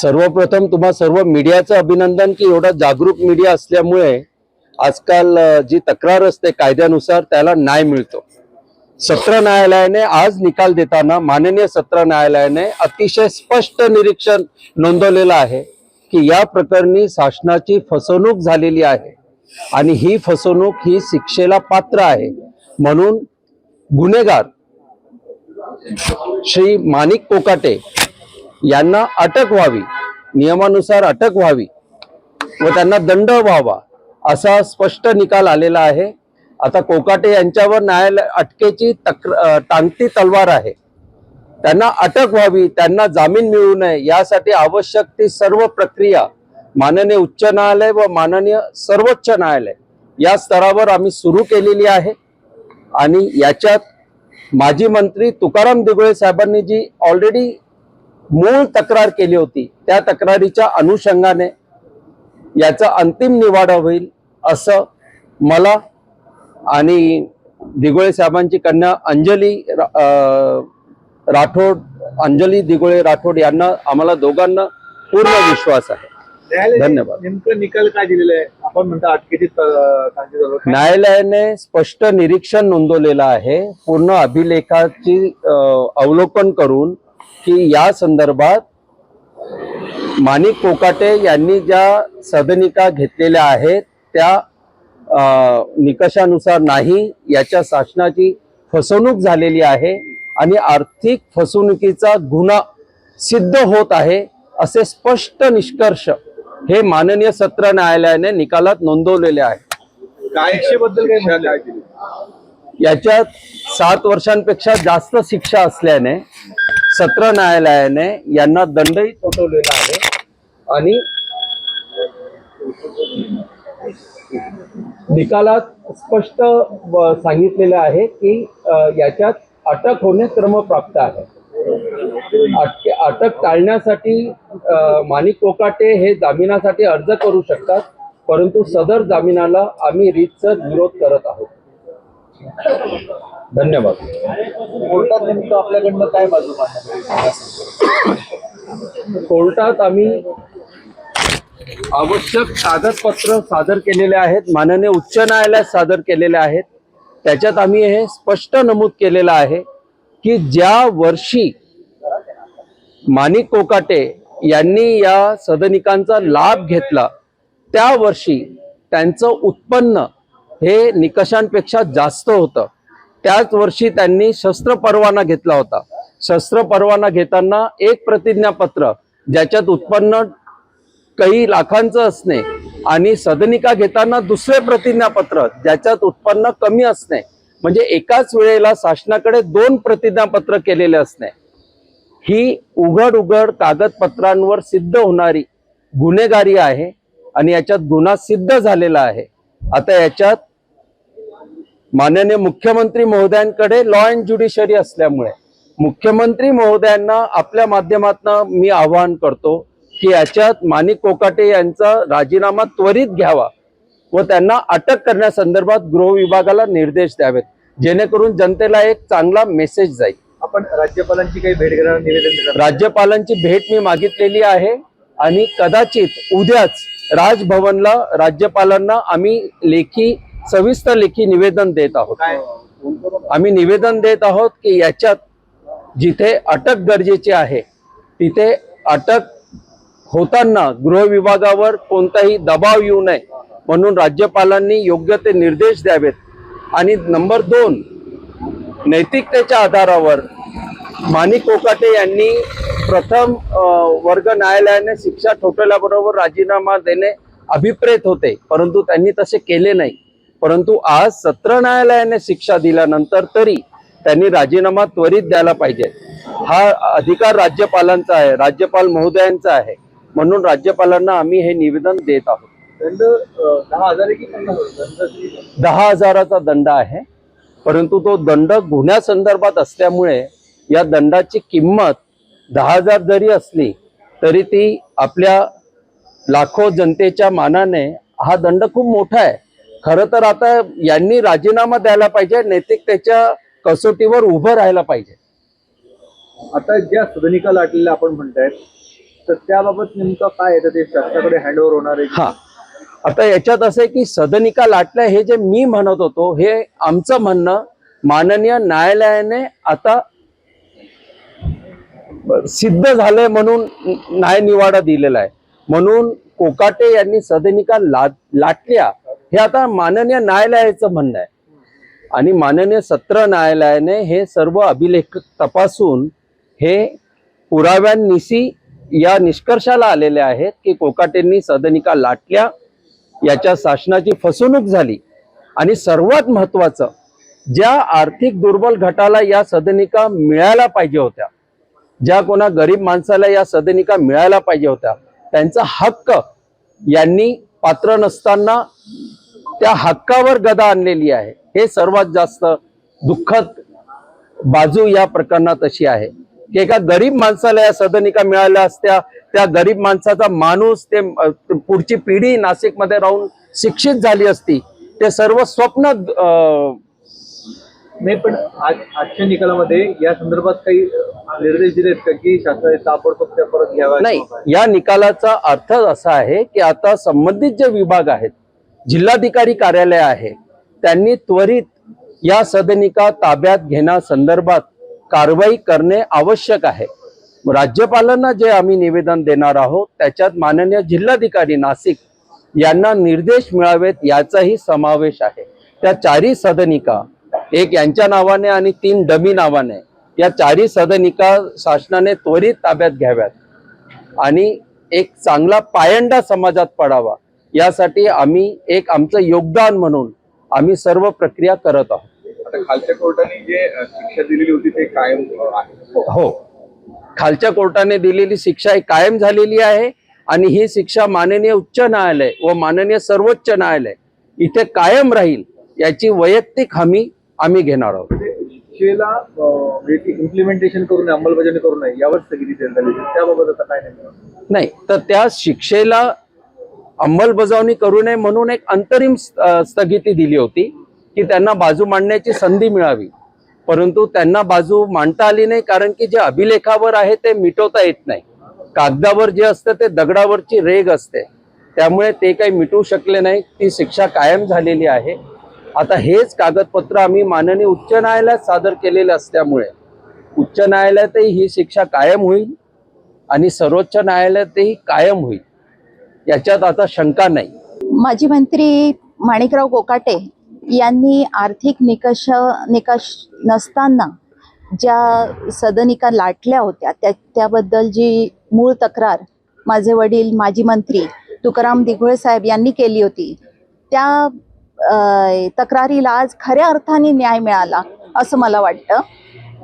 सर्वप्रथम तुम्हा सर्व मीडियाचं अभिनंदन की एवढा जागरूक मीडिया असल्यामुळे आजकाल जी तक्रार असते कायद्यानुसार त्याला न्याय मिळतो। सत्र न्यायालयाने आज निकाल देताना माननीय सत्र न्यायालयाने अतिशय स्पष्ट निरीक्षण नोंदवलेलं आहे की या प्रकरणी शासनाची फसवणूक झालेली आहे आणि ही फसवणूक ही शिक्षेला पात्र आहे। म्हणून गुन्हेगार श्री माणिक कोकाटे यांना अटक व्हावी, नियमानुसार अटक व्हावी व त्यांना दंड व्हावा असा स्पष्ट निकाल आलेला आहे। आता कोकाटे यांच्यावर न्यायालय अटकेची टांगती तलवार आहे। त्यांना अटक व्हावी, त्यांना जामीन मिळू नये यासाठी आवश्यक ती सर्व प्रक्रिया माननीय उच्च न्यायालय व माननीय सर्वोच्च न्यायालय या स्तरावर आम्ही सुरू केलेली आहे। आणि याच्यात माजी मंत्री तुकाराम दिघोळे साहेबांनी जी ऑलरेडी मूळ तक्रार केली होती त्या तक्रारीच्या अनुषंगाने याचा अंतिम निवाडा होईल असं मला आणि दिघोळे साहेबांची कन्या अंजली दिघोळे राठोड यांना आम्हाला दोघांना पूर्ण विश्वास आहे। धन्यवाद। नेमकं निकाल काय दिलेला आहे? आपण म्हणता अटकेची न्यायालयाने स्पष्ट निरीक्षण नोंदवलेलं आहे पूर्ण अभिलेखाची अवलोकन करून की या संदर्भात माणिक कोकाटे यांनी ज्या सदनिका घेतलेल्या आहेत त्या निकषानुसार नाही, याच्या शासनाची फसवणूक झालेली आहे आणि आर्थिक फसवणुकीचा गुन्हा सिद्ध होत आहे असे स्पष्ट निष्कर्ष हे माननीय सत्र न्यायालयाने निकालात नोंदवलेले आहे। काय शिक्षेबद्दल काय म्हणाले? याच्यात 7 वर्षांपेक्षा जास्त शिक्षा असल्याने सत्र न्यायालयाने यांना दंडही ठोठावलेला आहे आणि निकालात स्पष्ट सांगितलेले आहे की याच्यात अटक होणे क्रमप्राप्त आहे। अटक टाळण्यासाठी माणिक कोकाटे हे जामिनासाठी अर्ज करू शकतात, परंतु सदर जामिनाला आम्ही रीतसर विरोध करत आहोत। धन्यवाद। कोर्टात नेमकं आपल्याकडनं काय बाजू मांडणार? कोर्टात आम्ही आवश्यक कागदपत्र सादर केलेले आहेत, माननीय उच्च न्यायालयात सादर केलेले आहेत। त्याच्यात आम्ही हे स्पष्ट नमूद केलेलं आहे की ज्या वर्षी माणिक कोकाटे यांनी या सदनिकांचा लाभ घेतला त्या वर्षी त्यांचं उत्पन्न हे निकषांपेक्षा जास्त होतं। त्याच वर्षी त्यांनी शस्त्र परवाना घेतला होता। शस्त्र परवाना घेताना एक प्रतिज्ञापत्र ज्याच्यात उत्पन्न काही लाखांचं असणे आणि सदनिका घेताना दुसरे प्रतिज्ञापत्र ज्याच्यात उत्पन्न कमी असणे, म्हणजे एकाच वेळेला शासनाकडे 2 प्रतिज्ञापत्र केलेले असणे ही उघड कागदपत्रांवर सिद्ध होणारी गुन्हेगारी आहे आणि याच्यात गुन्हा सिद्ध झालेला आहे। आता याच्यात माननीय मुख्यमंत्री महोदयांकडे लॉ अँड ज्युडिशरी असल्यामुळे मुख्यमंत्री महोदयांना आपल्या माध्यमातून मी आवाहन करतो की याच्यात माणिक कोकाटे यांचा राजीनामा त्वरित घ्यावा व त्यांना अटक करण्यासंदर्भात गृह विभागाला निर्देश द्यावेत, जेणेकरून जनतेला एक चांगला मेसेज जाईल। आपण राज्यपालांची काही भेट घेणार, निवेदन देणार? राज्यपालांची भेट मी मागितलेली आहे आणि कदाचित उद्याच राजभवनला राज्यपालांना आम्ही सविस्तर लेखी निवेदन देत आहोत। आम्ही निवेदन देत आहोत की याच्यात जिथे अटक गरजेची आहे तिथे अटक होताना गृह विभागावर कोणताही दबाव येऊ नये म्हणून राज्यपालांनी योग्य ते निर्देश द्यावेत। आणि नंबर 2, नैतिकतेच्या आधारावर माणिक कोकाटे यांनी प्रथम वर्ग न्यायालयाने शिक्षा ठोठवल्याबरोबर राजीनामा देणे अभिप्रेत होते, परंतु त्यांनी तसे केले नाही। परंतु आज सत्र न्यायालयाने शिक्षा दिल्यानंतर तरी त्यांनी राजीनामा त्वरित द्यायला पाहिजे। हा अधिकार राज्यपालांचा आहे, राज्यपाल महोदयांचा आहे, म्हणून राज्यपालांना आम्ही हे निवेदन देत आहोत। दंड 10,000 की 10,000चा दंड आहे, परंतु तो दंड गुन्ह्यासंदर्भात असल्यामुळे या दंडाची किंमत 10,000 जरी असली तरी ती आपल्या लाखो जनतेच्या मानाने हा दंड खूप मोठा आहे। खरं तर आता यांनी राजीनामा द्यायला पाहिजे, नैतिकतेच्या कसोटीवर उभं राहायला पाहिजे। आता ज्या सदनिका लाटलेल्या आपण म्हणतायत तर त्याबाबत नेमकं काय आहे, तर ते शासनाकडे हँडओव्हर होणार आहे? हा, आता याच्यात असं आहे की सदनिका लाटल्या हे जे मी म्हणत होतो हे आमचं म्हणणं माननीय न्यायालयाने आता सिद्ध झालंय म्हणून न्याय निवाडा दिलेला आहे. म्हणून कोकाटे यांनी सदनिका लाटल्या हे आता माननीय न्यायालयाचं म्हणणं आहे आणि माननीय सत्र न्यायालयाने हे सर्व अभिलेख तपासून हे पुराव्यांनिशी या निष्कर्षाला आलेले आहेत की कोकाटेंनी सदनिका लाटल्या, याच्या शासनाची फसवणूक झाली आणि सर्वात महत्वाचं ज्या आर्थिक दुर्बल गटाला या सदनिका मिळायला पाहिजे होत्या, ज्या कोणा गरीब माणसाला या सदनिका मिळायला पाहिजे होत्या, त्यांचा हक्क यांनी पात्र नसताना त्या हक्कावर गदा आणलेली आहे. हे सर्वात जास्त दुःखद बाजू या प्रकरणात अशी आहे की एका गरीब माणसाला या सदनिका मिळाल्या असत्या, त्या गरीब माणसाचा माणूस ते पुढची पिढी नाशिकमध्ये राहून शिक्षित झाली असती, ते सर्व स्वप्न नाही, पण आजच्या निकालामध्ये या संदर्भात काही निर्देश दिलेत का की शासनाने ताबडतोब त्या परत घ्याव्या? नाही. या निकालाचा अर्थ असा आहे की आता संबंधित जे विभाग आहेत, जिल्हाधिकारी कार्यालय आहे, त्यांनी त्वरित या सदनिका ताब्यात घेण्यासंदर्भात कारवाई करणे आवश्यक आहे. राज्यपालांना जे आम्ही निवेदन देणार आहोत त्याच्यात माननीय जिल्हाधिकारी नाशिक यांना निर्देश मिळावेत याचाही समावेश आहे. त्या 4 सदनिका, एक यांच्या नावाने आणि 3 डमी नावाने, या 4 सदनिका शासनाने त्वरित ताब्यात घ्याव्यात आणि एक चांगला पायंडा समाजात पडावा यासाठी आम्ही एक आमचं योगदान म्हणून आम्ही सर्व प्रक्रिया करत आहोत. आता खालच्या कोर्टाने जे शिक्षा दिलेली होती ते कायम आहे? हो, खालच्या कोर्टाने दिलेली शिक्षा ही कायम झालेली आहे आणि ही शिक्षा माननीय उच्च न्यायालय व माननीय सर्वोच्च न्यायालय इथे कायम राहील याची वैयक्तिक हमी आम्ही घेणार आहोत. शिक्षेला इम्प्लिमेंटेशन करू नये, अंमलबजावणी करू नये यावर स्थगिती देण्यात आली, त्याबाबत आता काय नाही, तर त्या शिक्षेला अंमलबजावणी करू नये म्हणून एक अंतरिम स्थगिती दिली होती की त्यांना बाजू मांडण्याची संधी मिळावी, परंतु त्यांना बाजू मांडता आली नाही कारण की जे अभिलेखावर आहे ते मिटवता येत नाही. कागदावर जे असतं ते दगडावरची रेघ असते, त्यामुळे ते काही मिटवू शकले नाही. ती शिक्षा कायम झालेली आहे. आता हेच कागदपत्र आम्ही माननीय उच्च न्यायालयात सादर केलेले असल्यामुळे उच्च न्यायालयातही ही शिक्षा कायम होईल आणि सर्वोच्च न्यायालयातही कायम होईल, याच्यात आता शंका नाही. माजी मंत्री माणिकराव कोकाटे यांनी आर्थिक निकष नसताना ज्या सदनिका लाटल्या होत्या त्याबद्दल जी मूळ तक्रार माझे वडील माजी मंत्री तुकाराम दिघोळे साहेब यांनी केली होती, त्या तक्रारीला आज खऱ्या अर्थाने न्याय मिळाला असं मला वाटतं.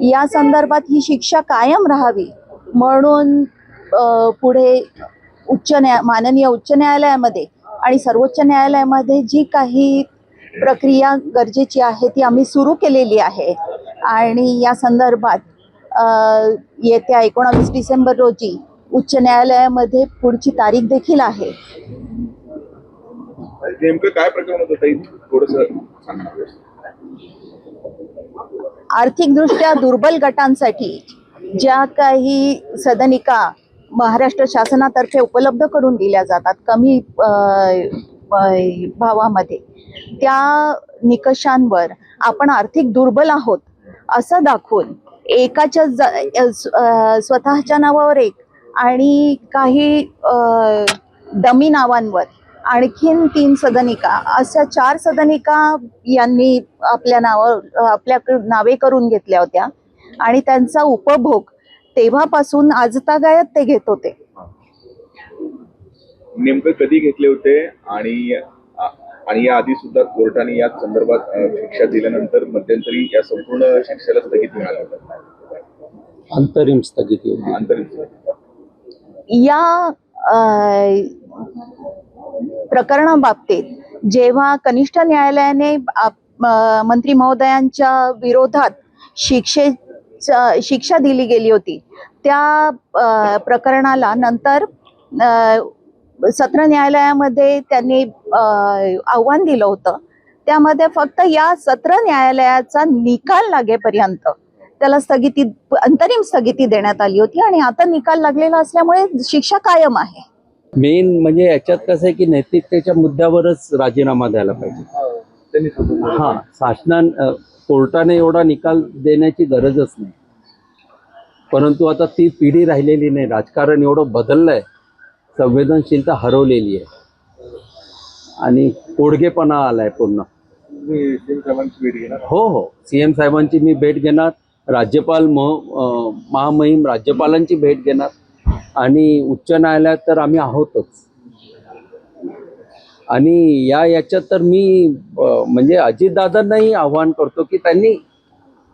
या संदर्भात ही शिक्षा कायम राहावी म्हणून पुढे माननीय उच्च न्यायालयामध्ये आणि सर्वोच्च न्यायालयामध्ये जी काही प्रक्रिया गरजेची आहे ती आम्ही सुरू केलेली आहे आणि या संदर्भात येत्या 19 डिसेंबर रोजी उच्च न्यायालयामध्ये पुढची तारीख देखील आहे. नेमकं काय प्रकरण होतं ताई, थोडंसं सांगा. आर्थिकदृष्ट्या दुर्बल गटांसाठी ज्या काही सदनिका महाराष्ट्र शासनातर्फे उपलब्ध करून दिल्या जातात कमी भावामध्ये, त्या निकषांवर आपण आर्थिक दुर्बल आहोत असं दाखवून एकाच्या स्वतःच्या नावावर एक आणि काही डमी नावांवर आणखीन 3 सदनिका, अशा 4 सदनिका यांनी आपल्या नावे करून घेतल्या होत्या आणि त्यांचा उपभोग तेव्हापासून आजतागायत ते घेत होते. नेमकं कधी घेतले होते आणि या आधी सुद्धा कोर्टाने या संदर्भात शिक्षा दिल्यानंतर मध्यंतरी या संपूर्ण शिक्षेला स्थगिती मिळाली होती? अंतरिम स्थगिती होती. अंतरिम या प्रकरणाबाबतीत जेव्हा कनिष्ठ न्यायालयाने मंत्री महोदयांच्या विरोधात शिक्षा दिली गेली होती, त्या प्रकरणाला नंतर सत्र न्यायालयामध्ये त्यांनी आव्हान दिलं होतं. त्यामध्ये फक्त या सत्र न्यायालयाचा निकाल लागेपर्यंत त्याला अंतरिम स्थगिती देण्यात आली होती आणि आता निकाल लागलेला असल्यामुळे शिक्षा कायम आहे. मेन म्हणजे याच्यात कसं आहे की नैतिकतेच्या मुद्द्यावरच राजीनामा द्यायला पाहिजे. त्यांनी सांगितलं. हा, कोर्टाने एवढा निकाल देण्याची गरजच नाही. परंतु आता ती पिढी राहिलेली नाही. राजकारण एवढं बदललंय, संवेदनशीलता हरवलेली आहे आणि कोडगेपणा आलाय पूर्ण. तुम्ही सीएम साहेबांची भेट घेणार? हो, सीएम साहेबांची मी भेट घेणार, राज्यपाल महामहिम राज्यपालांची भेट घेणार आणि उच्च न्यायालयात तर आम्ही आहोतच. आणि याच्यात तर मी म्हणजे अजितदादांनाही आव्हान करतो की त्यांनी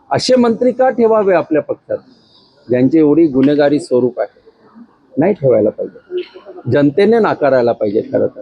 असे मंत्री का ठेवावे आपल्या पक्षात ज्यांची एवढी गुन्हेगारी स्वरूप आहे. नाही ठेवायला पाहिजे, जनतेने नाकारायला पाहिजे खरं तर.